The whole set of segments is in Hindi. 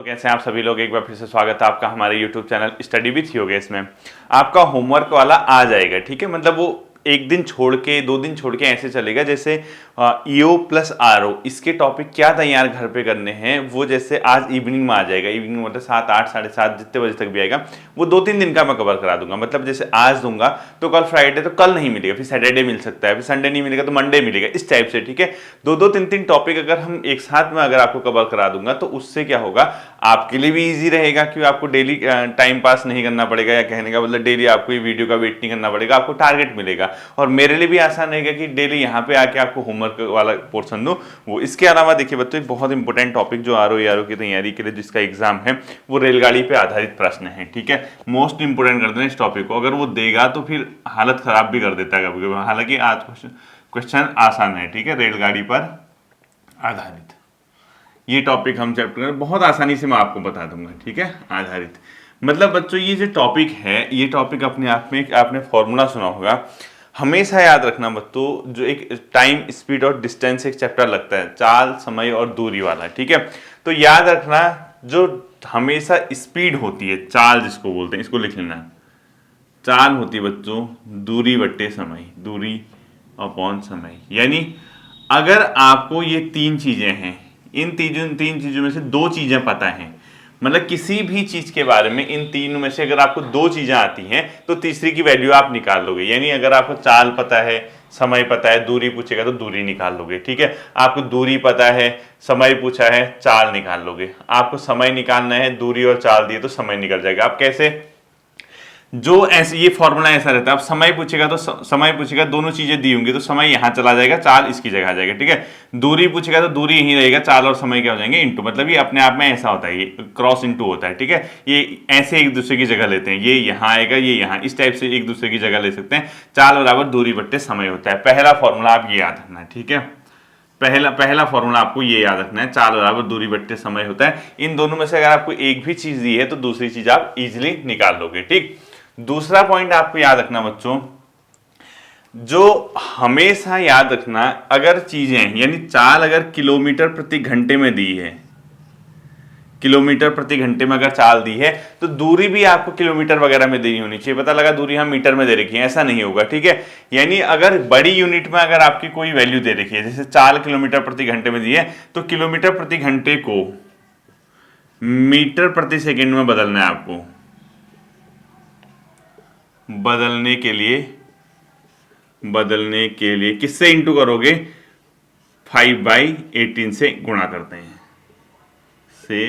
तो कैसे हैं आप सभी लोग। एक बार फिर से स्वागत है आपका हमारे YouTube channel study with Yogesh में। आपका होमवर्क वाला आ जाएगा, ठीक है। मतलब वो एक दिन छोड़ के 2 दिन छोड़ के ऐसे चलेगा जैसे ईओ प्लस आरओ, इसके टॉपिक क्या तैयार घर पे करने हैं वो जैसे आज इवनिंग में आ जाएगा। इवनिंग मतलब 7, 8, 7:30 जितने बजे तक भी आएगा वो 2-3 दिन का मैं कवर करा दूंगा। मतलब जैसे आज दूंगा तो कल फ्राइडे तो कल नहीं मिलेगा, फिर सैटरडे मिल सकता है, फिर संडे नहीं मिलेगा तो मंडे मिलेगा, इस टाइप से, ठीक है। 2-2, 3-3 टॉपिक अगर हम एक साथ में अगर आपको कवर करा दूंगा तो उससे क्या होगा, आपके लिए भी इजी रहेगा कि आपको डेली टाइम पास नहीं करना पड़ेगा, या कहने का मतलब डेली आपको ये वीडियो का वेट नहीं करना पड़ेगा, आपको टारगेट मिलेगा। और मेरे लिए भी आसान रहेगा कि डेली यहाँ पे आके आपको होमवर्क वाला पोर्शन दूं वो। इसके अलावा देखिए बच्चों, एक बहुत इंपॉर्टेंट टॉपिक जो आरओ ईआरओ की तैयारी के लिए जिसका एग्जाम है वो रेलगाड़ी पे आधारित प्रश्न है, ठीक है। मोस्ट इंपोर्टेंट कर देना इस टॉपिक को, अगर वो देगा तो फिर हालत खराब भी कर देता है कभी कभी। हालांकि आज क्वेश्चन आसान है, ठीक है। रेलगाड़ी पर आधारित ये टॉपिक हम चैप्टर बहुत आसानी से मैं आपको बता दूंगा, ठीक है। आधारित मतलब बच्चों ये जो टॉपिक है, ये टॉपिक अपने आप में आपने फॉर्मूला सुना होगा, हमेशा याद रखना बच्चों। जो एक टाइम स्पीड और डिस्टेंस एक चैप्टर लगता है, चाल समय और दूरी वाला, ठीक है। तो याद रखना जो हमेशा स्पीड होती है, चाल जिसको बोलते हैं, इसको लिख लेना। चाल होती है बच्चों दूरी बट्टे समय, दूरी अपॉन समय। यानी अगर आपको ये 3 चीजें हैं, इन तीन चीजों में से 2 चीजें पता हैं, मतलब किसी भी चीज के बारे में इन तीनों में से अगर आपको 2 चीजें आती हैं तो तीसरी की वैल्यू आप निकाल लोगे। यानी अगर आपको चाल पता है, समय पता है, दूरी पूछेगा तो दूरी निकाल लोगे, ठीक है। आपको दूरी पता है, समय पूछा है, चाल निकाल लोगे। आपको समय निकालना है, दूरी और चाल दिए तो समय निकल जाएगा। आप कैसे, जो ऐसे ये फॉर्मूला ऐसा रहता है, अब समय पूछेगा तो समय पूछेगा, दोनों चीजें दी होंगी तो समय यहां चला जाएगा, चाल इसकी जगह आ जाएगा, ठीक है। दूरी पूछेगा तो दूरी यहीं रहेगा, चाल और समय क्या हो जाएंगे, इनटू। मतलब ये अपने आप में ऐसा होता है, ये क्रॉस इनटू होता है, ठीक है। ये ऐसे एक दूसरे की जगह लेते हैं, ये यहाँ आएगा, ये यहाँ, इस टाइप से एक दूसरे की जगह ले सकते हैं। चाल बराबर दूरी बट्टे समय होता है। पहला फॉर्मूला आप ये याद रखना है, ठीक है। पहला फॉर्मूला आपको ये याद रखना है, चाल बराबर दूरी बट्टे समय होता है। इन दोनों में से अगर आपको एक भी चीज दी है तो दूसरी चीज आप इजिली निकाल लोगे, ठीक। दूसरा पॉइंट आपको याद रखना बच्चों, जो हमेशा याद रखना, अगर चीजें यानी चाल अगर किलोमीटर प्रति घंटे में दी है, किलोमीटर प्रति घंटे में अगर चाल दी है तो दूरी भी आपको किलोमीटर वगैरह में देनी होनी चाहिए। पता लगा दूरी हम मीटर में दे रखी है, ऐसा नहीं होगा, ठीक है। यानी अगर बड़ी यूनिट में अगर आपकी कोई वैल्यू दे रखी है, जैसे चाल किलोमीटर प्रति घंटे में दी है तो किलोमीटर प्रति घंटे को मीटर प्रति सेकेंड में बदलना है आपको। बदलने के लिए किससे इंटू करोगे, 5/18 से गुणा करते हैं, से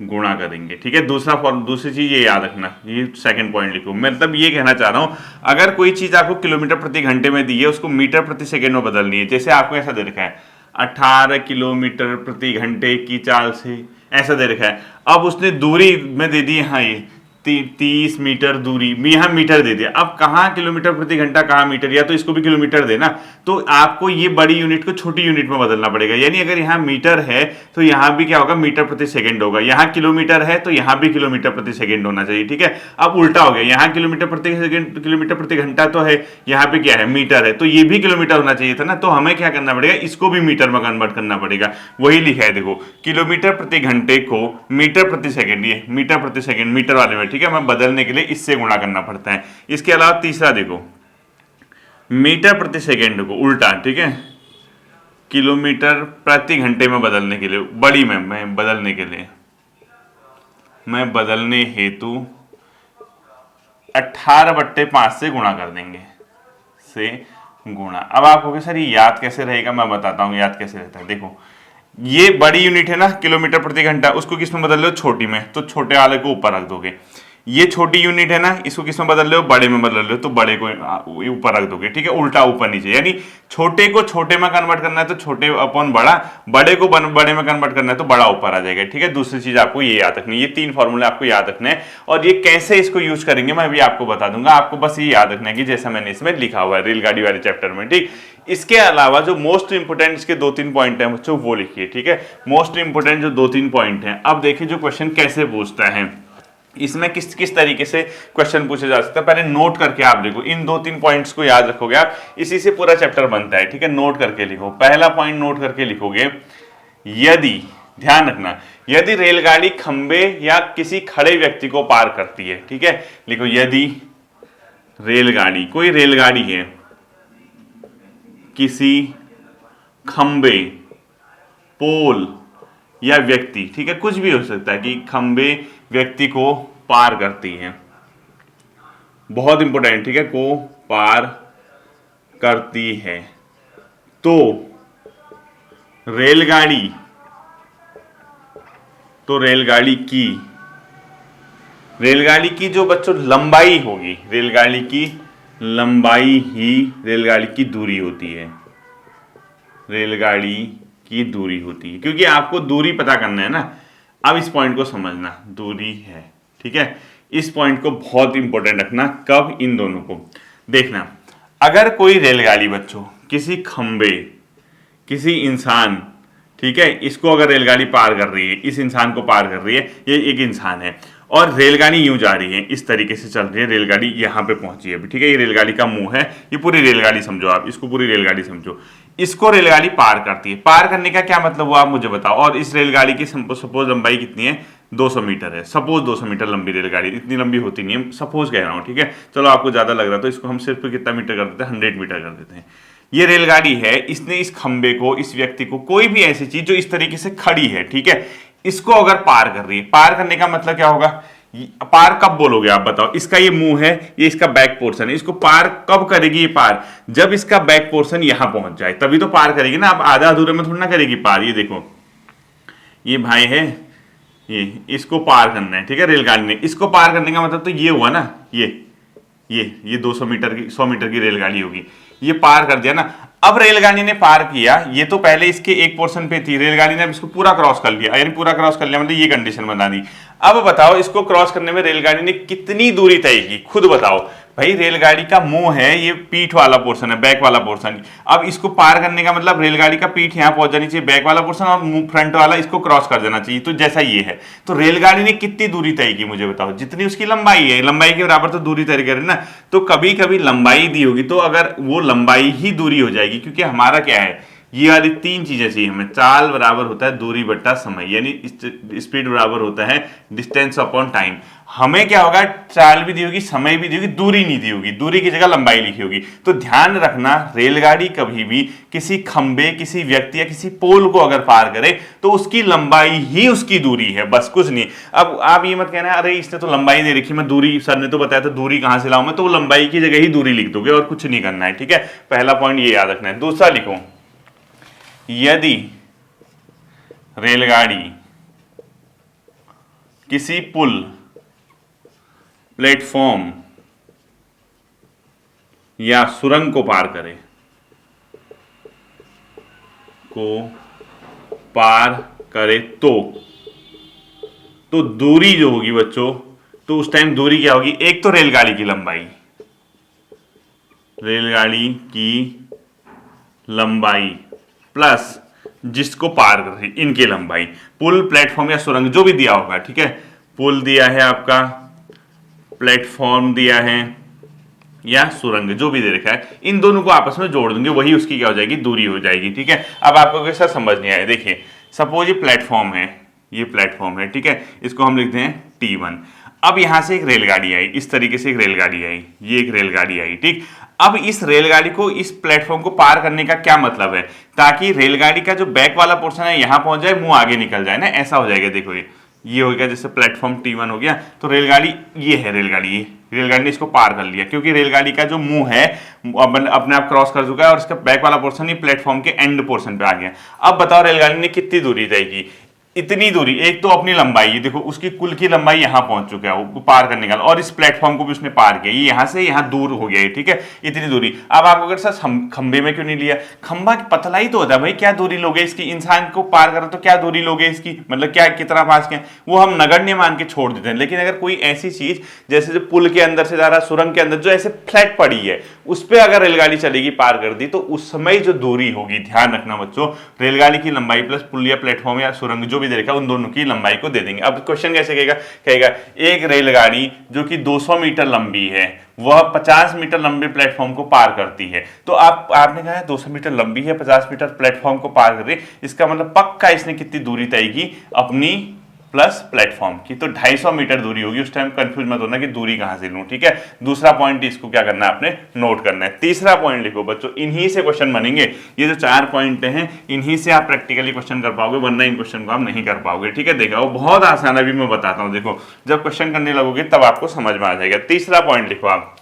गुणा करेंगे, ठीक है। दूसरी चीज ये याद रखना, ये सेकंड पॉइंट लिखो। मतलब ये कहना चाह रहा हूं, अगर कोई चीज आपको किलोमीटर प्रति घंटे में दी है उसको मीटर प्रति सेकेंड में बदलनी है। जैसे आपको ऐसा दे रखा है 18 किलोमीटर प्रति घंटे की चाल से, ऐसा दे रखा है। अब उसने दूरी में दे दी यहाँ ये 30 मीटर दूरी, यहाँ मीटर दे दिया। अब कहाँ किलोमीटर प्रति घंटा, कहाँ मीटर, या तो इसको भी किलोमीटर देना, तो आपको ये बड़ी यूनिट को छोटी यूनिट में बदलना पड़ेगा। यानी अगर यहाँ मीटर है तो यहाँ भी क्या होगा, मीटर प्रति सेकंड होगा। यहाँ किलोमीटर है तो यहाँ भी किलोमीटर प्रति सेकंड होना चाहिए, ठीक है। अब उल्टा हो गया, यहाँ किलोमीटर प्रति सेकंड, किलोमीटर प्रति घंटा तो है, यहाँ पे क्या है, मीटर है, तो ये भी किलोमीटर होना चाहिए था ना। तो हमें क्या करना पड़ेगा, इसको भी मीटर में कन्वर्ट करना पड़ेगा। वही लिखा है देखो, किलोमीटर प्रति घंटे को मीटर प्रति सेकंड, ये मीटर प्रति सेकंड मीटर वाले में, ठीक है। मैं बदलने के लिए इससे गुणा करना पड़ता है। इसके अलावा तीसरा देखो, मीटर प्रति सेकंड को उल्टा, ठीक है, किलोमीटर प्रति घंटे में बदलने के लिए, बड़ी में मैं बदलने के लिए, मैं बदलने हेतु 18/5 से गुणा कर देंगे, से गुणा। अब आप कहोगे सर ये याद कैसे रहेगा, मैं बताता हूं याद कैसे रहता है। देखो ये बड़ी यूनिट है ना, किलोमीटर प्रति घंटा, उसको किस में बदल लो, छोटी में, तो छोटे वाले को ऊपर रख दोगे। ये छोटी यूनिट है ना, इसको किस में बदल रहे हो, बड़े में बदल रहे हो, तो बड़े को ऊपर रख दोगे, ठीक है। उल्टा ऊपर नीचे, यानी छोटे को छोटे में कन्वर्ट करना है तो छोटे अपॉन बड़ा, बड़े को बड़े में कन्वर्ट करना है तो बड़ा ऊपर आ जाएगा, ठीक है। दूसरी चीज आपको ये याद रखनी है, ये 3 फॉर्मूले आपको याद रखने हैं, और ये कैसे इसको यूज करेंगे मैं भी आपको बता दूंगा। आपको बस ये याद रखना है कि जैसा मैंने इसमें लिखा हुआ है रेलगाड़ी वाले चैप्टर में, ठीक। इसके अलावा जो मोस्ट इंपोर्टेंट इसके 2-3 पॉइंट हैं बच्चों, वो लिखिए, ठीक है। मोस्ट इंपोर्टेंट जो 2-3 पॉइंट हैं। अब देखिए जो क्वेश्चन कैसे पूछता है, इसमें किस किस तरीके से क्वेश्चन पूछे जा सकते हैं, पहले नोट करके आप लिखो। इन 2-3 पॉइंट्स को याद रखोगे आप, इसी से पूरा चैप्टर बनता है, ठीक है। नोट करके लिखो। पहला पॉइंट नोट करके लिखोगे, यदि ध्यान रखना, यदि रेलगाड़ी खंबे या किसी खड़े व्यक्ति को पार करती है, ठीक है, लिखो यदि रेलगाड़ी, कोई रेलगाड़ी है किसी खंबे, पोल या व्यक्ति, ठीक है, कुछ भी हो सकता है कि खंबे व्यक्ति को पार करती है, बहुत इंपॉर्टेंट, ठीक है, को पार करती है, तो रेलगाड़ी की जो बच्चों लंबाई होगी, रेलगाड़ी की लंबाई ही रेलगाड़ी की दूरी होती है, रेलगाड़ी की दूरी होती है, क्योंकि आपको दूरी पता करना है ना। अब इस पॉइंट को समझना, दूरी है, ठीक है, इस पॉइंट को बहुत इंपॉर्टेंट रखना। कब? इन दोनों को देखना। अगर कोई रेलगाड़ी बच्चों किसी खंबे, किसी इंसान, ठीक है, इसको अगर रेलगाड़ी पार कर रही है, इस इंसान को पार कर रही है, ये एक इंसान है और रेलगाड़ी यूं जा रही है, इस तरीके से चल रही है, रेलगाड़ी यहां पे पहुंची है अभी, ठीक है, ये रेलगाड़ी का मुंह है, ये पूरी रेलगाड़ी समझो आप, इसको पूरी रेलगाड़ी समझो, इसको रेलगाड़ी पार करती है। पार करने का क्या मतलब हुआ आप मुझे बताओ। और इस रेलगाड़ी की सपोज लंबाई कितनी है? 200 मीटर है, सपोज 200 मीटर लंबी रेलगाड़ी, इतनी लंबी होती नहीं है, सपोज कह रहा हूँ, ठीक है, चलो आपको ज्यादा लग रहा है तो इसको हम सिर्फ कितना मीटर कर देते हैं? 100 मीटर कर देते हैं। ये रेलगाड़ी है, इसने इस खंबे को, इस व्यक्ति को, कोई भी ऐसी चीज जो इस तरीके से खड़ी है, ठीक है, इसको अगर पार कर रही है, पार करने का मतलब क्या होगा? पार कब बोलोगे आप बताओ? इसका ये मुंह है, ये इसका बैक पोर्शन है, इसको पार कब करेगी ये पार? जब इसका बैक पोर्शन यहां पहुंच जाए तभी तो पार करेगी ना। अब आधा अधूरे में थोड़ा ना करेगी पार। ये देखो, ये भाई है, ये इसको पार करना है, ठीक है, रेलगाड़ी ने, इसको पार करने का मतलब तो ये हुआ ना, ये 200 मीटर की, 100 मीटर की रेलगाड़ी होगी, ये पार कर दिया ना। अब रेलगाड़ी ने पार किया, ये तो पहले इसके एक पोर्शन पे थी, रेलगाड़ी ने अब इसको पूरा क्रॉस कर लिया, यानी पूरा क्रॉस कर लिया मतलब ये कंडीशन बना दी। अब बताओ इसको क्रॉस करने में रेलगाड़ी ने कितनी दूरी तय की, खुद बताओ भाई। रेलगाड़ी का मुंह है, ये पीठ वाला पोर्शन है, बैक वाला पोर्शन। अब इसको पार करने का मतलब रेलगाड़ी का पीठ यहां पहुंच जानी चाहिए, बैक वाला पोर्शन, और फ्रंट वाला इसको क्रॉस कर देना चाहिए। तो जैसा ये है, तो रेलगाड़ी ने कितनी दूरी तय की मुझे बताओ? जितनी उसकी लंबाई है, लंबाई के बराबर तो दूरी तय करे ना। तो कभी कभी लंबाई दी होगी तो अगर वो लंबाई ही दूरी हो जाएगी, क्योंकि हमारा क्या है, ये वाली तीन चीजें चाहिए हमें। चाल बराबर होता है दूरी बट्टा समय, यानी स्पीड बराबर होता है डिस्टेंस अपॉन टाइम। हमें क्या होगा? चाल भी दी होगी, समय भी दी होगी, दूरी नहीं दी होगी, दूरी की जगह लंबाई लिखी होगी। तो ध्यान रखना, रेलगाड़ी कभी भी किसी खंबे, किसी व्यक्ति या किसी पोल को अगर पार करे तो उसकी लंबाई ही उसकी दूरी है, बस कुछ नहीं। अब आप ये मत कहना अरे इसने तो लंबाई दे रखी, मैं दूरी, सर ने तो बताया था दूरी कहां से लाऊं मैं, तो वो लंबाई की जगह ही दूरी लिख दोगे और कुछ नहीं करना है, ठीक है। पहला पॉइंट ये याद रखना है। दूसरा लिखो, यदि रेलगाड़ी किसी पुल, प्लेटफॉर्म या सुरंग को पार करे, तो दूरी जो होगी बच्चों, तो उस टाइम दूरी क्या होगी? एक तो रेलगाड़ी की लंबाई, रेलगाड़ी की लंबाई प्लस जिसको पार कर रही, इनकी लंबाई, पुल, प्लेटफॉर्म या सुरंग जो भी दिया होगा, ठीक है, पुल दिया है आपका, प्लेटफॉर्म दिया है या सुरंग जो भी दे रखा है, इन दोनों को आपस में जोड़ देंगे, वही उसकी क्या हो जाएगी? दूरी हो जाएगी, ठीक है। अब आपको कैसा समझ नहीं आया? देखिए, सपोज ये प्लेटफॉर्म है, ये प्लेटफॉर्म है, ठीक है, इसको हम लिखते हैं T1। अब यहां से एक रेलगाड़ी आई, इस तरीके से एक रेलगाड़ी आई, ये एक रेलगाड़ी आई, ठीक। अब इस रेलगाड़ी को, इस प्लेटफॉर्म को पार करने का क्या मतलब है? ताकि रेलगाड़ी का जो बैक वाला पोर्शन है यहां पहुंच जाए, मुंह आगे निकल जाए ना, ऐसा हो जाएगा। देखो ये हो गया, जैसे प्लेटफॉर्म T1 हो गया, तो रेलगाड़ी ये है, रेलगाड़ी ने इसको पार कर लिया, क्योंकि रेलगाड़ी का जो मुंह है अपने आप क्रॉस कर चुका है और इसका बैक वाला पोर्शन ही प्लेटफॉर्म के एंड पोर्शन पे आ गया। अब बताओ रेलगाड़ी ने कितनी दूरी तय की? इतनी दूरी। एक तो अपनी लंबाई, देखो उसकी कुल की लंबाई यहां पहुंच चुका है वो पार करने का, और इस प्लेटफॉर्म को भी उसने पार किया, ये यहां से यहां दूर हो गया है, ठीक है, इतनी दूरी। अब आपको अगर सर खंबे में क्यों नहीं लिया? खंबा पतला ही तो होता है भाई, क्या दूरी लोगे इसकी? इंसान को पार करो तो क्या दूरी लोगे इसकी? मतलब क्या, कितना पास क्या, वो हम नगण्य मान के छोड़ देते हैं। लेकिन अगर कोई ऐसी चीज जैसे जो पुल के अंदर से जा रहा, सुरंग के अंदर जो ऐसे फ्लैट पड़ी है, उस पर अगर रेलगाड़ी चलेगी, पार कर दी, तो उस समय जो दूरी होगी, ध्यान रखना बच्चों, रेलगाड़ी की लंबाई प्लस पुल या प्लेटफॉर्म या सुरंग जो भी दे रखा है उन दोनों की लंबाई को दे देंगे। अब क्वेश्चन कैसे कहेगा, कहेगा एक रेलगाड़ी जो कि 200 मीटर लंबी है वह 50 मीटर लंबे प्लेटफॉर्म को पार करती है। तो आपने कहा है 200 मीटर लंबी है, 50 मीटर प्लेटफॉर्म को पार कर रही है, इसका मतलब पक्का इसने कितनी दूरी तय की, अपनी प्लस प्लेटफॉर्म की, तो 250 मीटर दूरी होगी। उस टाइम कंफ्यूज मत होना कि दूरी कहां से लूं, ठीक है। दूसरा पॉइंट इसको क्या करना है, आपने नोट करना है। तीसरा पॉइंट लिखो बच्चों, इन्हीं से क्वेश्चन बनेंगे। ये जो 4 पॉइंट हैं इन्हीं से आप प्रैक्टिकली क्वेश्चन कर पाओगे, वरना इन क्वेश्चन को आप नहीं कर पाओगे, ठीक है। देखो बहुत आसान है, अभी मैं बताता हूं। देखो जब क्वेश्चन करने लगोगे तब आपको समझ में आ जाएगा। तीसरा पॉइंट लिखो आप।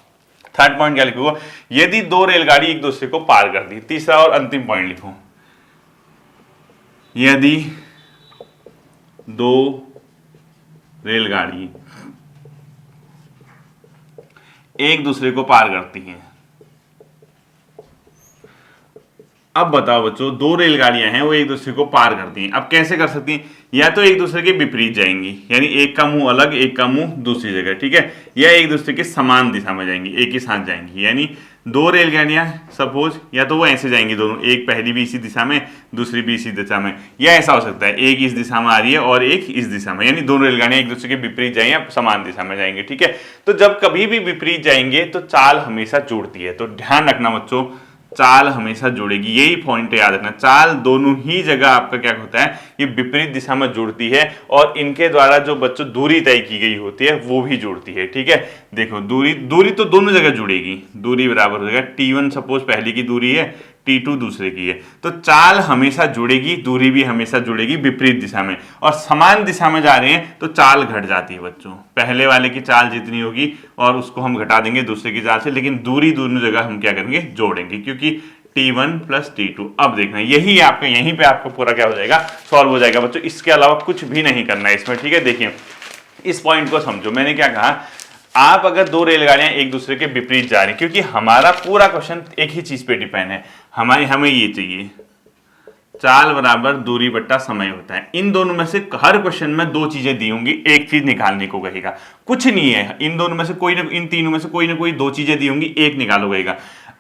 थर्ड पॉइंट क्या लिखोगे, यदि 2 रेलगाड़ी एक दूसरे को पार कर दी। तीसरा और अंतिम पॉइंट लिखो, यदि 2 रेलगाड़ी एक दूसरे को पार करती हैं। अब बताओ बच्चों, 2 रेलगाड़ियां हैं वो एक दूसरे को पार करती हैं। अब कैसे कर सकती हैं, या तो एक दूसरे के विपरीत जाएंगी, यानी एक का मुंह अलग एक का मुंह दूसरी जगह, ठीक है, या एक दूसरे के समान दिशा में जाएंगी, एक ही साथ जाएंगी। यानी 2 रेलगाड़ियां सपोज, या तो वो ऐसे जाएंगी दोनों, एक पहली भी इसी दिशा में दूसरी भी इसी दिशा में, या ऐसा हो सकता है एक इस दिशा में आ रही है और एक इस दिशा में, यानी दोनों रेलगाड़ियां एक दूसरे के विपरीत जाएंगे या समान दिशा में जाएंगे, ठीक है। तो जब कभी भी विपरीत जाएंगे तो चाल हमेशा जुड़ती है। तो ध्यान रखना बच्चों, चाल हमेशा जुड़ेगी, यही पॉइंट याद रखना। चाल दोनों ही जगह आपका क्या होता है, ये विपरीत दिशा में जुड़ती है, और इनके द्वारा जो बच्चों दूरी तय की गई होती है वो भी जुड़ती है, ठीक है। देखो दूरी तो दोनों जगह जुड़ेगी, दूरी बराबर हो जाएगा T1 सपोज पहली की दूरी है, T2 दूसरे की है। तो चाल हमेशा जुड़ेगी, दूरी भी हमेशा जुड़ेगी विपरीत दिशा में, और समान दिशा में जा रहे हैं तो चाल घट जाती है बच्चों। पहले वाले की चाल जितनी होगी और उसको हम घटा देंगे दूसरे की चाल से, लेकिन दूरी दोनों जगह हम क्या करेंगे, जोड़ेंगे, क्योंकि T1 प्लस T2। अब देखना यही आपका, यहीं पे आपको पूरा क्या हो जाएगा, सॉल्व हो जाएगा बच्चों। इसके अलावा कुछ भी नहीं करना है इसमें, ठीक है। देखिए इस पॉइंट को समझो, मैंने क्या कहा, आप अगर 2 रेलगाड़ियां एक दूसरे के विपरीत जा रही, क्योंकि हमारा पूरा क्वेश्चन एक ही चीज पे डिपेंड है, हमें ये चाहिए, चाल बराबर दूरी बट्टा समय होता है। इन दोनों में से हर क्वेश्चन में 2 चीजें दी होंगी, एक चीज निकालने को कहेगा, कुछ नहीं है, इन दोनों में से कोई ना, इन तीनों में से कोई ना कोई 2 चीजें दी होंगी, एक निकालो कहेगा।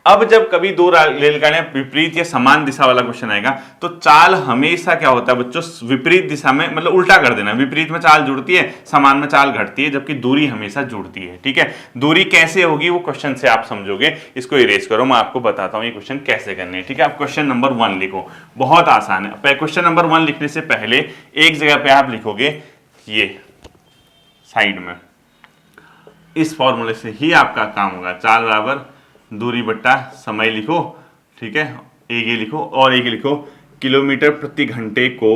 अब जब कभी 2 रेलगाड़ियां विपरीत या समान दिशा वाला क्वेश्चन आएगा तो चाल हमेशा क्या होता है बच्चों, विपरीत दिशा में, मतलब उल्टा कर देना, विपरीत में चाल जुड़ती है, समान में चाल घटती है, जबकि दूरी हमेशा जुड़ती है, ठीक है। दूरी कैसे होगी वो क्वेश्चन से आप समझोगे। इसको इरेज करो, मैं आपको बताता हूं ये क्वेश्चन कैसे करने हैं, ठीक है। आप क्वेश्चन नंबर 1 लिखो, बहुत आसान है। क्वेश्चन नंबर 1 लिखने से पहले एक जगह पे आप लिखोगे, ये साइड में, इस फॉर्मूले से ही आपका काम होगा, चाल बराबर दूरी बट्टा समय लिखो, ठीक है। एक ये लिखो और एक लिखो, किलोमीटर प्रति घंटे को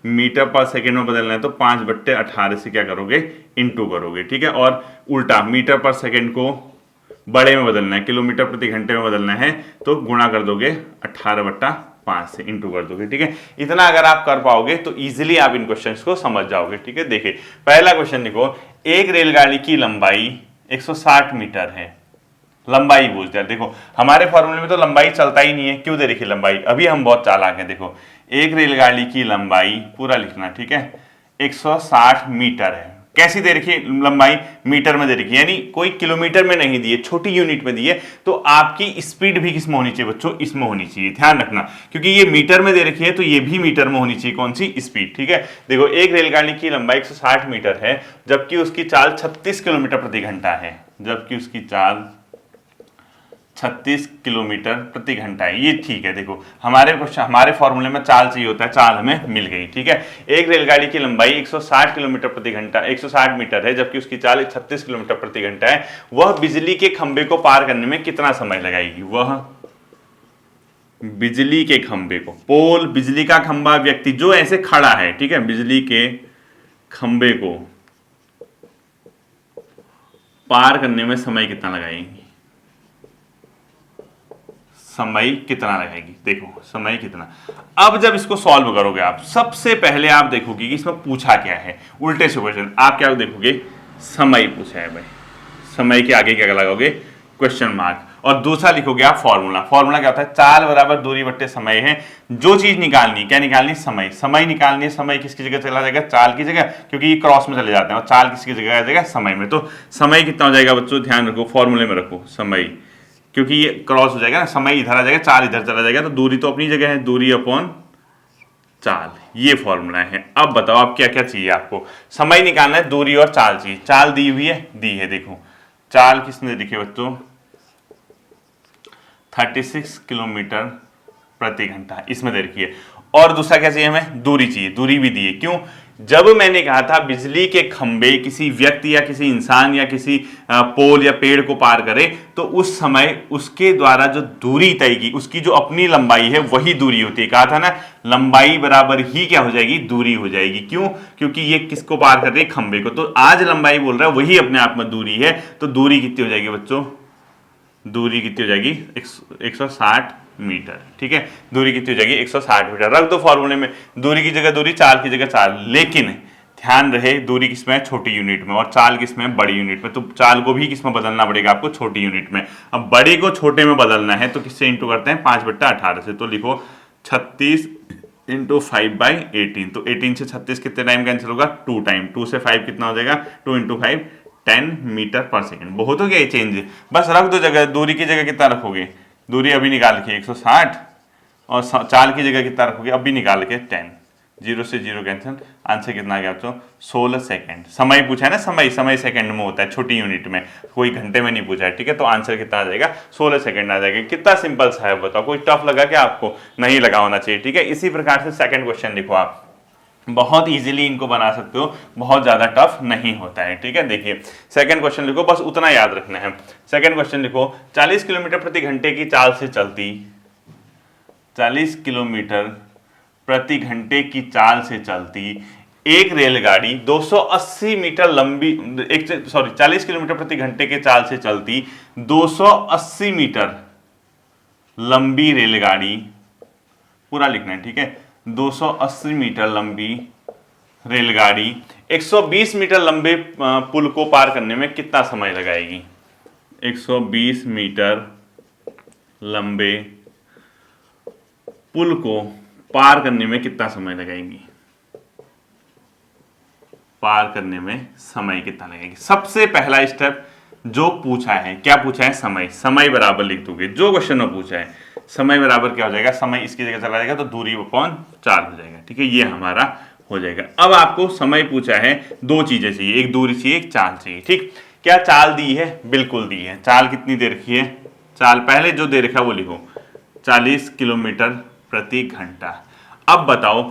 मीटर पर सेकेंड में बदलना है तो 5/18 से क्या करोगे, इंटू करोगे, ठीक है। और उल्टा मीटर पर सेकेंड को बड़े में बदलना है, किलोमीटर प्रति घंटे में बदलना है तो गुणा कर दोगे 18/5 से, इंटू कर दोगे, ठीक है। इतना अगर आप कर पाओगे तो इजीली आप इन क्वेश्चंस को समझ जाओगे, ठीक है। देखिए पहला क्वेश्चन लिखो, एक रेलगाड़ी की लंबाई 160 मीटर है, लंबाई पूछ दिया। देखो हमारे फॉर्मूले में तो लंबाई चलता ही नहीं है, क्यों दे रखी लंबाई, अभी हम बहुत चालाक हैं। देखो एक रेलगाड़ी की लंबाई पूरा लिखना, ठीक है, 160 मीटर है। कैसी दे रखी लंबाई, मीटर में दे रखी, यानी कोई किलोमीटर में नहीं दी है, छोटी यूनिट में दी है। तो आपकी स्पीड भी किस में होनी चाहिए बच्चों, इसमें होनी चाहिए, ध्यान रखना, क्योंकि ये मीटर में दे रखी है तो ये भी मीटर में होनी चाहिए, कौन सी, स्पीड, ठीक है। देखो एक रेलगाड़ी की लंबाई 160 मीटर है, जबकि उसकी चाल 36 किलोमीटर प्रति घंटा है, जबकि उसकी चाल 36 किलोमीटर प्रति घंटा है, ये ठीक है। देखो हमारे फॉर्मूले में चाल चाहिए होता है, चाल हमें मिल गई, ठीक है। एक रेलगाड़ी की लंबाई 160 किलोमीटर प्रति घंटा, 160 मीटर है, जबकि उसकी चाल 36 किलोमीटर प्रति घंटा है। वह बिजली के खंभे को पार करने में कितना समय लगाएगी, वह बिजली के खंभे को, पोल, बिजली का खंभा, व्यक्ति जो ऐसे खड़ा है, ठीक है, बिजली के खंभे को पार करने में समय कितना लगाएगी, समय कितना लगाएगी, देखो समय कितना। अब जब इसको सॉल्व करोगे आप, सबसे पहले आप देखोगे कि इसमें पूछा क्या है, उल्टे से क्वेश्चन। आप क्या देखोगे, समय पूछा है भाई, समय के आगे क्या लगाओगे, क्वेश्चन मार्क, और दूसरा लिखोगे आप फॉर्मूला। फॉर्मूला क्या होता है, चाल बराबर दूरी बट्टे समय है। जो चीज निकालनी, क्या निकालनी, समय, समय निकालनी है। समय किसकी जगह चला जाएगा, चाल की जगह, क्योंकि ये क्रॉस में चले जाते हैं, और चाल किसकी जगह आ जाएगा, समय में। तो समय कितना हो जाएगा बच्चों, ध्यान रखो, फॉर्मूले में रखो समय, क्योंकि ये क्रॉस हो जाएगा ना, समय इधर आ जाएगा, चाल इधर चला जाएगा, तो दूरी तो अपनी जगह है, दूरी अपॉन चाल, ये फॉर्मूला है। अब बताओ आप क्या क्या चाहिए आपको, समय निकालना है, दूरी और चाल चाहिए। चाल दी हुई है, दी है, देखो चाल किसने लिखी बच्चों, 36 किलोमीटर प्रति घंटा, इसमें दे रखी है। और दूसरा क्या चाहिए हमें, दूरी चाहिए, दूरी भी दी है। क्यों, जब मैंने कहा था बिजली के खंभे किसी व्यक्ति या किसी इंसान या किसी पोल या पेड़ को पार करे, तो उस समय उसके द्वारा जो दूरी तय की, उसकी जो अपनी लंबाई है वही दूरी होती है। कहा था ना, लंबाई बराबर ही क्या हो जाएगी, दूरी हो जाएगी। क्यों, क्योंकि ये किसको पार कर रही है, खंभे को। तो आज लंबाई बोल रहा है, वही अपने आप में दूरी है। तो दूरी कितनी हो जाएगी बच्चों, दूरी कितनी हो जाएगी, 160 मीटर। ठीक है, दूरी कितनी हो जाएगी, 160 मीटर। रख दो फॉर्मूले में, दूरी की जगह दूरी, चाल की जगह चाल। लेकिन ध्यान रहे, दूरी किसमें है, छोटी यूनिट में, और चाल किसमें है, बड़ी यूनिट में। तो चाल को भी किसमें बदलना पड़ेगा आपको, छोटी यूनिट में। अब बड़े को छोटे में बदलना है तो किससे इंटू करते हैं, 5/18 से। तो लिखो 36 इंटू 5/18। तो 18 से 36 कितने टाइम कैंसिल होगा, 2 टाइम। 2 से 5 कितना हो जाएगा, 2 इंटू 5 10 मीटर पर सेकेंड। बहुत हो गया ये चेंज, बस रख दो जगह, दूरी की जगह कितना रखोगे, दूरी अभी निकाल के 160, और चाल की जगह कितना रखोगे, अभी निकाल के 10। 0 से 0 कैंसिल, आंसर कितना आ गया आपको, 16 सेकंड। समय पूछा है ना, समय सेकंड में होता है, छोटी यूनिट में, कोई घंटे में नहीं पूछा है। ठीक है, तो आंसर कितना आ जाएगा, 16 सेकंड आ जाएगा। कितना सिंपल सा है बताओ, कोई टफ लगा क्या आपको, नहीं लगा होना चाहिए। ठीक है, इसी प्रकार से सेकंड क्वेश्चन लिखो आप, बहुत इजीली इनको बना सकते हो, बहुत ज्यादा टफ नहीं होता है। ठीक है, देखिए सेकंड क्वेश्चन लिखो, बस उतना याद रखना है। सेकंड क्वेश्चन लिखो, 40 किलोमीटर प्रति घंटे की चाल से चलती, 40 किलोमीटर प्रति घंटे की चाल से चलती एक रेलगाड़ी 280 मीटर लंबी, 40 किलोमीटर प्रति घंटे के चाल से चलती 280 मीटर लंबी रेलगाड़ी, पूरा लिखना है। ठीक है, 280 मीटर लंबी रेलगाड़ी 120 मीटर लंबे पुल को पार करने में कितना समय लगाएगी। 120 मीटर लंबे पुल को पार करने में कितना समय लगाएगी, पार करने में समय कितना लगेगी। सबसे पहला स्टेप जो पूछा है, क्या पूछा है, समय। समय बराबर लिख दोगे, जो क्वेश्चन में पूछा है समय बराबर क्या हो जाएगा, समय इसकी जगह चला जाएगा तो दूरी अपॉन 4 हो जाएगा। ठीक है, ये हमारा हो जाएगा। अब आपको समय पूछा है, दो चीजें चाहिए, एक दूरी चाहिए, एक चाल चाहिए। ठीक, क्या चाल दी है, बिल्कुल दी है। चाल कितनी दे रखी है, चाल पहले जो दे रखा है वो लिखो, 40 किलोमीटर प्रति घंटा। अब बताओ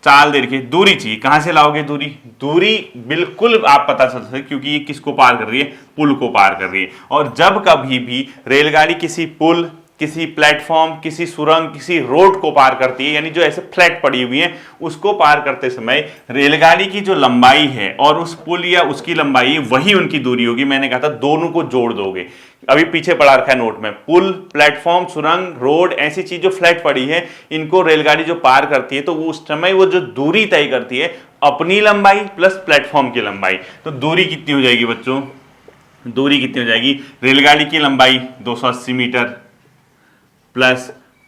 चाल दे रखी है, दूरी चाहिए, कहां से लाओगे दूरी, दूरी बिल्कुल आप पता चल सकते, क्योंकि ये किसको पार कर रही है, पुल को पार कर रही है। और जब कभी भी रेलगाड़ी किसी पुल, किसी प्लेटफॉर्म, किसी सुरंग, किसी रोड को पार करती है, यानी जो ऐसे फ्लैट पड़ी हुई है, उसको पार करते समय रेलगाड़ी की जो लंबाई है और उस पुल या उसकी लंबाई, वही उनकी दूरी होगी। मैंने कहा था दोनों को जोड़ दोगे, अभी पीछे पढ़ा रखा है नोट में, पुल, प्लेटफॉर्म, सुरंग, रोड, ऐसी चीज जो फ्लैट पड़ी है, इनको रेलगाड़ी जो पार करती है, तो उस समय वो जो दूरी तय करती है, अपनी लंबाई प्लस प्लेटफॉर्म की लंबाई। तो दूरी कितनी हो जाएगी बच्चों, दूरी कितनी हो जाएगी, रेलगाड़ी की लंबाई 280 मीटर प्लस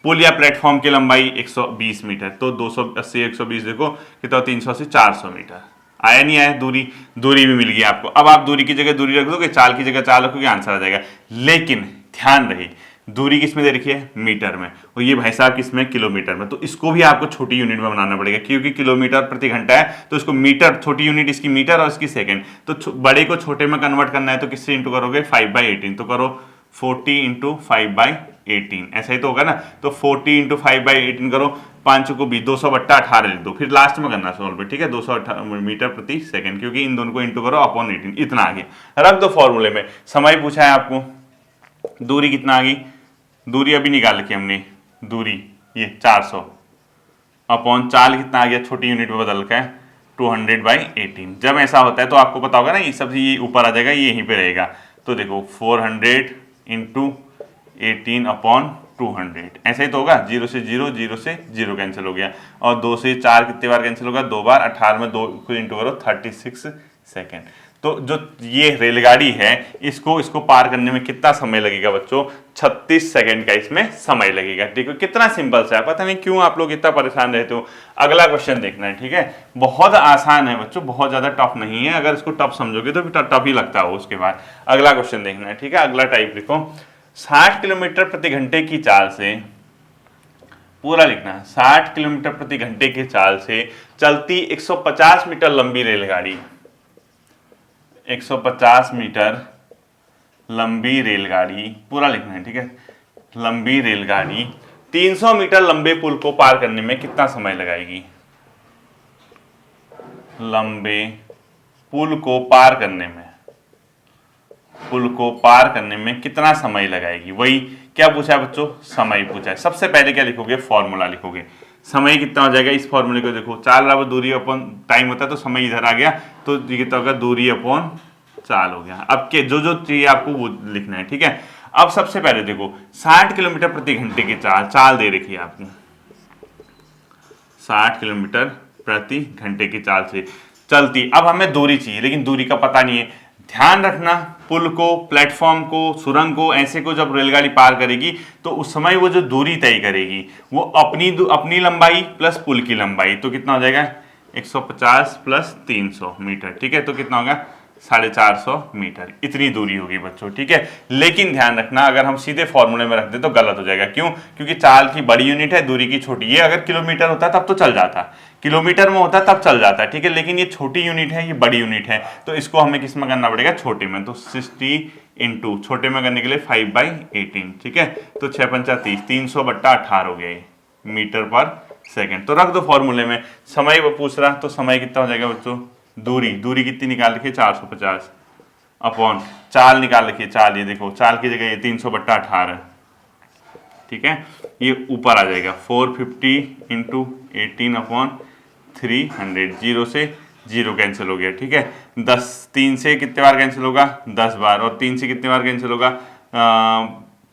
पुल या प्लेटफॉर्म की लंबाई 120 मीटर। तो 280 120 देखो कितना, 380 400 मीटर। आया नहीं आया, दूरी, दूरी भी मिल गई आपको। अब आप दूरी की जगह दूरी रख दोगे, चाल की जगह चाल रखोगे, आंसर आ जाएगा। लेकिन ध्यान रहे, दूरी किसमें दे रखी है, मीटर में, और ये भाई साहब किसमें, किलोमीटर में। तो इसको भी आपको छोटी यूनिट में बनाना पड़ेगा, क्योंकि किलोमीटर प्रति घंटा है, तो इसको मीटर, छोटी यूनिट इसकी मीटर और इसकी सेकंड। तो बड़े को छोटे में कन्वर्ट करना है, तो किससे इंटू करोगे, 5/18। तो करो 40 इंटू 5/18, ऐसा ही तो होगा ना। तो 40 इंटू 5/18 करो, 5 को भी 200/18 लिख दो, फिर लास्ट में करना सॉल्व। ठीक है, 200 मीटर प्रति सेकंड, क्योंकि इन दोनों को इंटू करो अपॉन 18, इतना आ गया। रख दो फॉर्मूले में। समय पूछा है आपको, दूरी कितना आ गई, दूरी अभी निकाल के हमने, दूरी ये 400 अपॉन चाल कितना आ गया, छोटी यूनिट में बदल का है 200/18। जब ऐसा होता है तो आपको पता होगा ना, ये सब ये ऊपर आ जाएगा, ये यहीं पे रहेगा। तो देखो 400 इंटू 18 अपॉन 200, ऐसा ही तो होगा। 0 से 0, 0 से 0 कैंसिल हो गया, और 2 से 4 कितने बार कैंसिल होगा, 2 बार। 18 में 2 को इंटू करो, 36 सेकेंड। तो जो ये रेलगाड़ी है, इसको पार करने में कितना समय लगेगा बच्चों, 36 सेकंड का इसमें समय लगेगा। ठीक है, कितना सिंपल सा है, पता नहीं क्यों आप लोग इतना परेशान रहते हो। अगला क्वेश्चन देखना है। ठीक है, बहुत आसान है बच्चों, बहुत ज्यादा टफ नहीं है। अगर इसको टफ समझोगे तो फिर टफ ही लगता हो उसके बाद। अगला क्वेश्चन देखना है। ठीक है, अगला टाइप लिखो, 60 किलोमीटर प्रति घंटे की चाल से पूरा लिखना है। 60 किलोमीटर प्रति घंटे की चाल से चलती 150 मीटर लंबी रेलगाड़ी, 150 मीटर लंबी रेलगाड़ी पूरा लिखना है, ठीक है। लंबी रेलगाड़ी 300 मीटर लंबे पुल को पार करने में कितना समय लगाएगी? लंबे पुल को पार करने में, पुल को पार करने में कितना समय लगाएगी? वही क्या पूछा है बच्चों? समय पूछा है। सबसे पहले क्या लिखोगे? फॉर्मूला लिखोगे। समय कितना हो जाएगा? इस फॉर्मूले को देखो, चाल बराबर दूरी अपॉन टाइम होता है, तो समय इधर आ गया, तो ये कितना होगा? दूरी अपॉन चाल हो गया। अब के जो जो चाहिए आपको वो लिखना है, ठीक है। अब सबसे पहले देखो 60 किलोमीटर प्रति घंटे की चाल दे रखी है आपको, 60 किलोमीटर प्रति घंटे की चाल से चलती। अब हमें दूरी चाहिए, लेकिन दूरी का पता नहीं है। ध्यान रखना, पुल को, प्लेटफॉर्म को, सुरंग को, ऐसे को जब रेलगाड़ी पार करेगी तो उस समय वो जो दूरी तय करेगी वो अपनी लंबाई प्लस पुल की लंबाई, तो कितना हो जाएगा? 150 प्लस 300 मीटर, ठीक है। तो कितना होगा? 450 मीटर, इतनी दूरी होगी बच्चों, ठीक है। लेकिन ध्यान रखना, अगर हम सीधे फॉर्मूले में रख दे तो गलत हो जाएगा। क्यों? क्योंकि चाल की बड़ी यूनिट है, दूरी की छोटी। ये अगर किलोमीटर होता तब तो चल जाता, किलोमीटर में होता तब चल जाता, ठीक है। लेकिन ये छोटी यूनिट है, ये बड़ी यूनिट है, तो इसको हमें किस में करना पड़ेगा? छोटे में। तो 60 इंटू छोटे में करने के लिए 5/18, ठीक है। तो 6 पंचा 30, 300/18 हो गया ये मीटर पर सेकेंड। तो रख दो फॉर्मूले में। समय वो पूछ रहा, तो समय कितना हो जाएगा बच्चों? दूरी कितनी निकाल रखी है? 450 अपॉन चाल निकाल रखी है, चाल ये देखो, चाल की जगह ये 300/18, ठीक है। ये ऊपर आ जाएगा 450 इंटू 18/300, जीरो से जीरो कैंसिल हो गया, ठीक है। 3 से कितने बार कैंसिल होगा? 10 बार। और 3 से कितने बार कैंसिल होगा?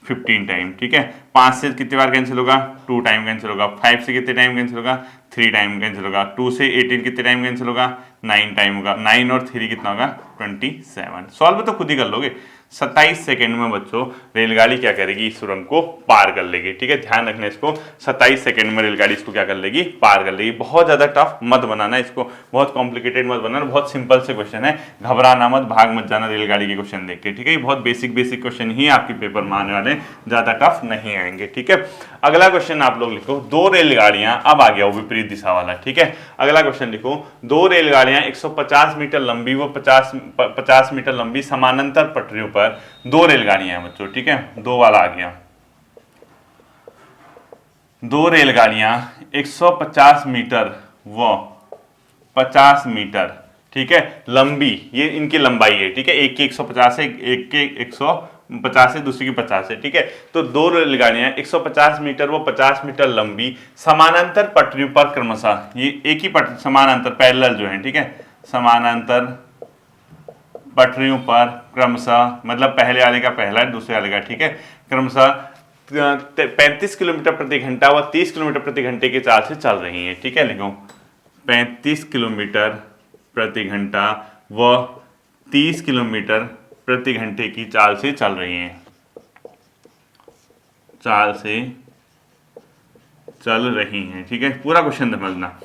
15 टाइम, ठीक है। 5 से कितने बार कैंसिल होगा? 2 टाइम कैंसिल होगा। 5 से कितने टाइम कैंसिल होगा? 3 टाइम कैंसिल होगा। 2 से 18 कितने टाइम कैंसिल होगा? 9 टाइम होगा। 9 और 3 कितना होगा? 27। सॉल्व तो खुद ही कर लोगे। 27 सेकंड में बच्चों रेलगाड़ी क्या करेगी? इस सुरंग को पार कर लेगी, ठीक है। ध्यान रखना इसको, 27 सेकंड में रेलगाड़ी इसको क्या कर लेगी? पार कर लेगी। बहुत ज्यादा टफ मत बनाना इसको, बहुत कॉम्प्लिकेटेड मत बनाना, बहुत सिंपल से क्वेश्चन है। घबराना मत, भाग मत जाना रेलगाड़ी के क्वेश्चन देख के, ठीक है। ये बहुत बेसिक क्वेश्चन ही आपके पेपर में आने वाले, ज्यादा टफ नहीं आएंगे, ठीक है। अगला क्वेश्चन आप लोग लिखो, 2 रेलगाड़ियां, अब आ गया वो विपरीत दिशा वाला, ठीक है। अगला क्वेश्चन लिखो, 2 रेलगाड़ियां 150 मीटर लंबी व 50 मीटर लंबी समानांतर पटरियों पर 2 रेलगाड़ियां हैं बच्चों, ठीक है। 2 वाला आ गया। 2 रेलगाड़ियां 150 मीटर व 50 मीटर, ठीक है, लंबी, ये इनकी लंबाई है, ठीक है। एक की 150 है, एक के 150 है, दूसरी की 50 है, ठीक है। तो 2 रेलगाड़ियां 150 मीटर व 50 मीटर लंबी समानांतर पटरियों पर क्रमशः, ये एक ही पटरी समानांतर पैरेलल जो है, ठीक है, समानांतर पटरियों पर क्रमशः, मतलब पहले वाले का पहला, दूसरे वाले का, ठीक है, क्रमशः 35 किलोमीटर प्रति घंटा व 30 किलोमीटर प्रति घंटे की चाल से चल रही है, ठीक है। लिखो 35 किलोमीटर प्रति घंटा व 30 किलोमीटर प्रति घंटे की चाल से चल रही हैं, चाल से चल रही हैं, ठीक है। पूरा क्वेश्चन समझना।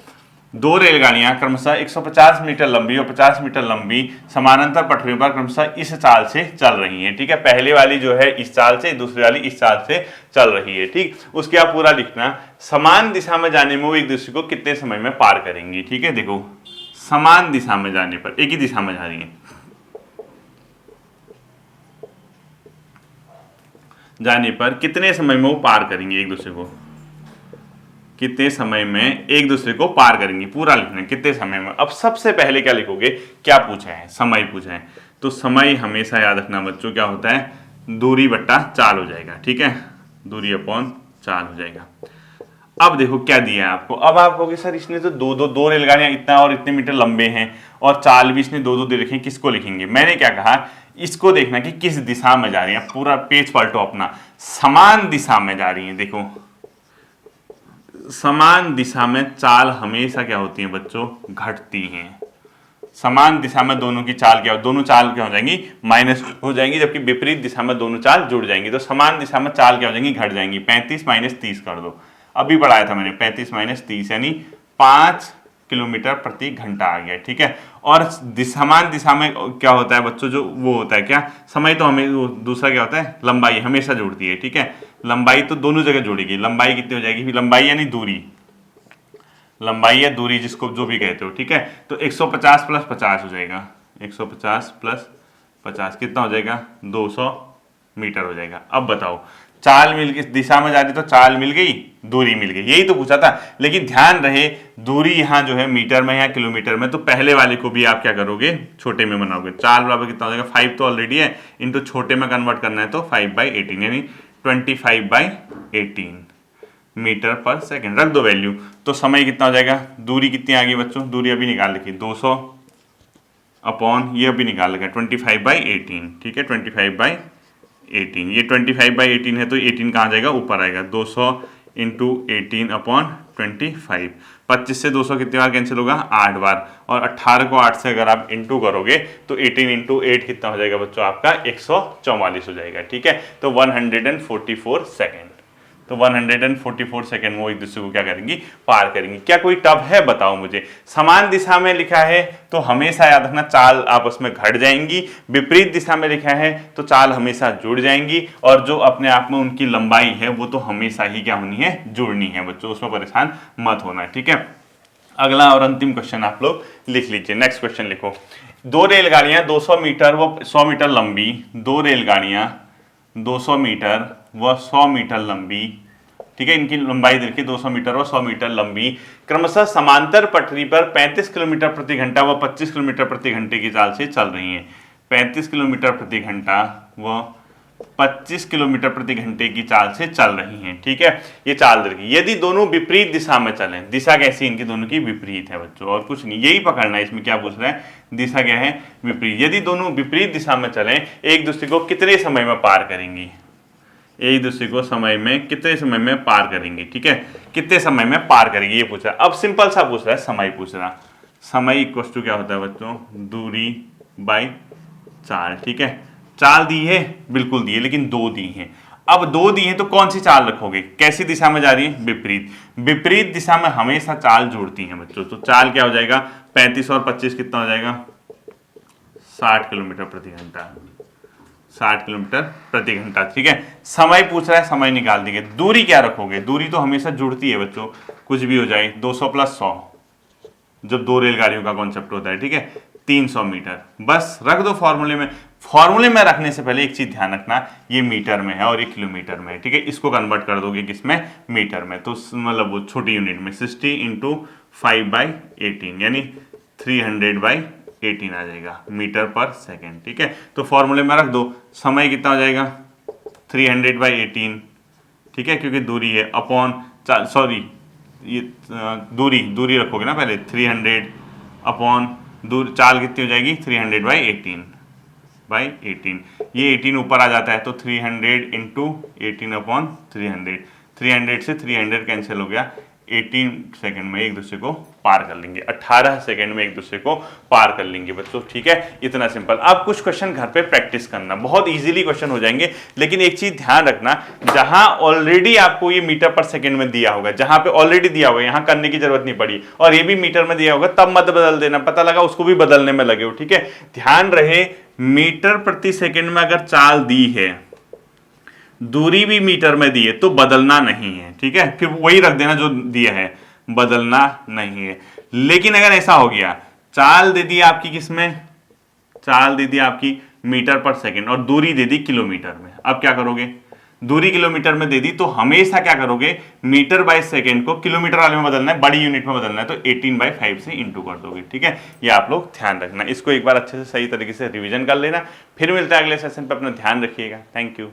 2 रेलगाड़ियां क्रमशः 150 मीटर लंबी और 50 मीटर लंबी समानांतर पटरियों पर क्रमशः इस चाल से चल रही हैं, ठीक है। पहले वाली जो है इस चाल से, दूसरी वाली इस चाल से चल रही है, ठीक। उसके आप पूरा लिखना, समान दिशा में जाने में वो एक दूसरे को कितने समय में पार करेंगी, ठीक है। देखो समान दिशा में जाने पर, एक ही दिशा में जा रही है, जाने पर कितने समय में वो पार करेंगे एक दूसरे को, कितने समय में एक दूसरे को पार करेंगे, पूरा लिखना है कितने समय में। अब सबसे पहले क्या लिखोगे? क्या पूछा है? समय पूछा है, तो समय हमेशा याद रखना बच्चों क्या होता है? दूरी बट्टा चाल हो जाएगा, ठीक है, दूरी अपॉन चाल हो जाएगा। अब देखो क्या दिया है आपको। अब आप कहोगे सर इसने तो दो रेलगाड़ियां इतना और इतने मीटर लंबे हैं और चाल भी इसने 2 दे रखे हैं, किसको लिखेंगे? मैंने क्या कहा, इसको देखना कि किस दिशा में जा रही है। पूरा पेज पलटो अपना, समान दिशा में जा रही है। देखो समान दिशा में चाल हमेशा क्या होती है बच्चों? घटती हैं। समान दिशा में दोनों की चाल क्या हो? दोनों चाल क्या हो जाएंगी? माइनस हो जाएंगी, जबकि विपरीत दिशा में दोनों चाल जुड़ जाएंगी। तो समान दिशा में चाल क्या हो जाएंगी? घट जाएंगी। 35 माइनस 30 कर दो, अभी बढ़ाया था मैंने, 35 माइनस 30 यानी 5 किलोमीटर प्रति घंटा आ गया, ठीक है। और समान दिशा में क्या होता है बच्चों, जो वो होता है क्या, समय तो हमें दूसरा क्या होता है, लंबाई हमेशा जुड़ती है, ठीक है। लंबाई तो दोनों जगह जुड़ेगी। लंबाई कितनी हो जाएगी, लंबाई यानी दूरी, लंबाई या दूरी जिसको जो भी कहते हो, ठीक है। तो 150 प्लस 50 हो जाएगा, 150 प्लस 50 कितना हो जाएगा, 200 मीटर हो जाएगा। अब बताओ, चाल मिल गई, दिशा में जा रही तो चाल मिल गई, दूरी मिल गई, यही तो पूछा था। लेकिन ध्यान रहे दूरी यहाँ जो है मीटर में या किलोमीटर में, तो पहले वाले को भी आप क्या करोगे, छोटे में बनाओगे। चाल बराबर कितना हो जाएगा, 5 तो ऑलरेडी है, इनटू छोटे में कन्वर्ट करना है तो 5/18 यानी 25/18 मीटर पर सेकेंड। रख दो वैल्यू, तो समय कितना हो जाएगा, दूरी कितनी आ गई बच्चों, दूरी अभी निकाल रखी 200 अपॉन ये अभी निकाल रखा है 25/18, ठीक है। 25/18, ये 25/18 है तो 18 कहाँ जाएगा, ऊपर आएगा। 200 इंटू 18 अपॉन 25, 25 से 200 कितनी बार कैंसिल होगा, 8 बार। और 18 को 8 से अगर आप इंटू करोगे तो 18 इंटू 8 कितना हो जाएगा बच्चों, आपका 144 हो जाएगा, ठीक है। तो 144 सेकेंड, तो 144 सेकेंड में वो एक दूसरे को क्या करेंगी, पार करेंगी। क्या कोई टब है, बताओ मुझे। समान दिशा में लिखा है तो हमेशा याद रखना चाल आपस में घट जाएंगी, विपरीत दिशा में लिखा है तो चाल हमेशा जुड़ जाएंगी, और जो अपने आप में उनकी लंबाई है वो तो हमेशा ही क्या होनी है, जुड़नी है बच्चों, उसमें परेशान मत होना है, ठीक है। अगला और अंतिम क्वेश्चन आप लोग लिख लीजिए। नेक्स्ट क्वेश्चन लिखो, दो रेलगाड़ियां 200 मीटर व 100 मीटर लंबी, दो रेलगाड़ियां 200 मीटर व 100 मीटर लंबी, ठीक है, इनकी लंबाई देखिए 200 मीटर व 100 मीटर लंबी, क्रमशः समांतर पटरी पर 35 किलोमीटर प्रति घंटा व 25 किलोमीटर प्रति घंटे की चाल से चल रही हैं। 35 किलोमीटर प्रति घंटा व 25 किलोमीटर प्रति घंटे की चाल से चल रही हैं, ठीक है। ये चाल देखिए, यदि दोनों विपरीत दिशा में चलें, दिशा कैसी, इनकी दोनों की विपरीत है बच्चों, और कुछ नहीं, यही पकड़ना है। इसमें क्या पूछ रहा है, दिशा क्या है, विपरीत। यदि दोनों विपरीत दिशा में चलें, एक दूसरे को कितने समय में पार करेंगी, एक दूसरे को समय में कितने समय में पार करेंगे, ठीक है, कितने समय में पार करेंगे, ये पूछ रहा है। अब सिंपल सा पूछ रहा है, समय पूछ रहा। समय इक्वल टू क्या होता है बच्चों, दूरी बाई चाल, ठीक है। चाल दी है, बिल्कुल दी है, लेकिन दो दी है। अब दो दी है तो कौन सी चाल रखोगे, कैसी दिशा में जा रही है, विपरीत। विपरीत दिशा में हमेशा चाल जुड़ती है बच्चों, तो चाल क्या हो जाएगा, 35 और 25 कितना हो जाएगा, 60 किलोमीटर प्रति घंटा, 60 किलोमीटर प्रति घंटा, ठीक है। समय पूछ रहा है, समय निकाल देंगे। दूरी क्या रखोगे, दूरी तो हमेशा जुड़ती है बच्चों, कुछ भी हो जाए, 200 प्लस 100 जब दो रेलगाड़ियों का कॉन्सेप्ट होता है, ठीक है, 300 मीटर। बस रख दो फॉर्मूले में। फॉर्मूले में रखने से पहले एक चीज ध्यान रखना, ये मीटर में है और ये किलोमीटर में है, ठीक है। इसको कन्वर्ट कर दोगे किसमें, मीटर में, तो मतलब वो छोटी यूनिट में 60 इंटू 5/18 यानी 300/18 आ जाएगा मीटर पर सेकेंड, ठीक है। तो फॉर्मूले में रख दो, समय कितना हो जाएगा 300/18, ठीक है, क्योंकि दूरी है, अपॉन सॉरी ये दूरी रखोगे ना पहले, 300 अपॉन दूर चाल कितनी हो जाएगी 300/18 ये 18 ऊपर आ जाता है तो 300 इंटू 18 अपॉन 300 से 300 कैंसिल हो गया। 18 सेकंड में एक दूसरे को पार कर लेंगे, 18 सेकंड में एक दूसरे को पार कर लेंगे बच्चों, ठीक है। इतना सिंपल। अब कुछ क्वेश्चन घर पे प्रैक्टिस करना, बहुत इजीली क्वेश्चन हो जाएंगे, लेकिन एक चीज ध्यान रखना, जहां ऑलरेडी आपको ये मीटर पर सेकंड में दिया होगा, जहां पे ऑलरेडी दिया होगा, यहां करने की जरूरत नहीं पड़ी, और ये भी मीटर में दिया होगा, तब मत बदल देना, पता लगा उसको भी बदलने में लगे हो, ठीक है। ध्यान रहे मीटर प्रति सेकंड में अगर चाल दी है, दूरी भी मीटर में दी है, तो बदलना नहीं है, ठीक है, फिर वही रख देना जो दिया है, बदलना नहीं है। लेकिन अगर ऐसा हो गया, चाल दे दी आपकी किसमें, चाल दे दी आपकी मीटर पर सेकंड और दूरी दे दी किलोमीटर में, अब क्या करोगे, दूरी किलोमीटर में दे दी तो हमेशा क्या करोगे, मीटर बाय सेकंड को किलोमीटर वाले में बदलना है, बड़ी यूनिट में बदलना है, तो 18/5 से इंटू कर दोगे, ठीक है। ये आप लोग ध्यान रखना, इसको एक बार अच्छे से सही तरीके से रिवीजन कर लेना। फिर मिलता है अगले सेशन पे, अपना ध्यान रखिएगा। Thank you.